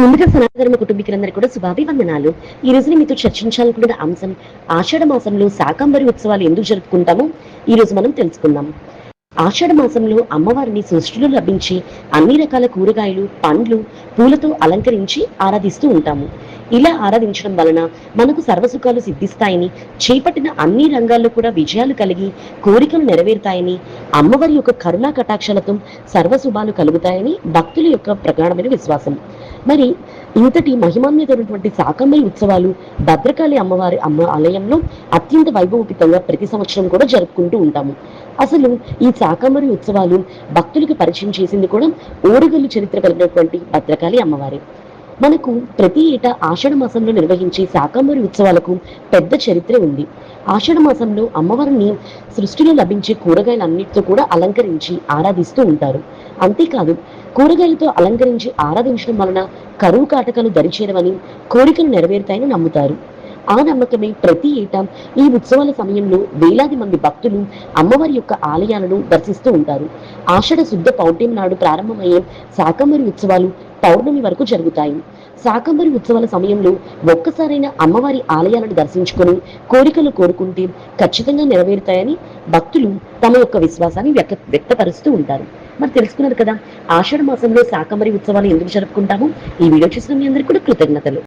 ముందుగా సనాతన కుటుంబీకులందరికీ కూడా శుభాభివందనాలు. ఈ రోజు నేను మీతో చర్చించాలనుకున్న అంశం ఆషాఢ మాసంలో శాకంబరి ఉత్సవాలు ఎందుకు జరుపుకుంటామో ఈ రోజు మనం తెలుసుకుందాం. ఆషాఢ మాసంలో అమ్మవారిని సృష్టిలో లభించి అన్ని రకాల కూరగాయలు, పండ్లు, పూలతో అలంకరించి ఆరాధిస్తూ ఉంటాము. ఇలా ఆరాధించడం వలన మనకు సర్వసుఖాలు సిద్ధిస్తాయని, చేపట్టిన అన్ని రంగాల్లో కూడా విజయాలు కలిగి కోరికలు నెరవేరుతాయని, అమ్మవారి యొక్క కరుణా కటాక్షలతో సర్వశుభాలు కలుగుతాయని భక్తుల యొక్క ప్రగాఢమైన విశ్వాసం. మరి ఇంతటి మహిమాన్వితమైనటువంటి శాకంబరి ఉత్సవాలు భద్రకాళి అమ్మవారి ఆలయంలో అత్యంత వైభవోపేతంగా ప్రతి సంవత్సరం కూడా జరుపుకుంటూ ఉంటాము. అసలు ఈ శాకంబరి ఉత్సవాలు భక్తులకు పరిచయం చేసింది కూడా ఓరుగల్లు చరిత్ర కలిగినటువంటి భద్రకాళి అమ్మవారే. మనకు ప్రతి ఏటా ఆషాఢ మాసంలో నిర్వహించే శాకంబరి ఉత్సవాలకు పెద్ద చరిత్ర ఉంది. ఆషాఢ మాసంలో అమ్మవారిని సృష్టిలో లభించే కూరగాయలన్నిటితో కూడా అలంకరించి ఆరాధిస్తూ ఉంటారు. అంతేకాదు, కూరగాయలతో అలంకరించి ఆరాధించడం వలన కరువు కాటకాలు దరిచేరవని, కోరికలు నెరవేరుతాయని నమ్ముతారు. ఆ నమ్మకమే ప్రతి ఏటా ఈ ఉత్సవాల సమయంలో వేలాది మంది భక్తులు అమ్మవారి యొక్క ఆలయాలను దర్శిస్తూ ఉంటారు. ఆషాఢ శుద్ధ పౌర్ణమి నాడు ప్రారంభమయ్యే శాకంబరి ఉత్సవాలు పౌర్ణమి వరకు జరుగుతాయి. శాకంబరి ఉత్సవాల సమయంలో ఒక్కసారైనా అమ్మవారి ఆలయాలను దర్శించుకొని కోరికలు కోరుకుంటే ఖచ్చితంగా నెరవేరుతాయని భక్తులు తమ యొక్క విశ్వాసాన్ని వ్యక్తపరుస్తూ ఉంటారు. మరి తెలుసుకున్నారు కదా, ఆషాఢ మాసంలో శాకంబరి ఉత్సవాలు ఎందుకు జరుపుకుంటాము. ఈ వీడియో చూసిన మీ అందరికీ కూడా కృతజ్ఞతలు.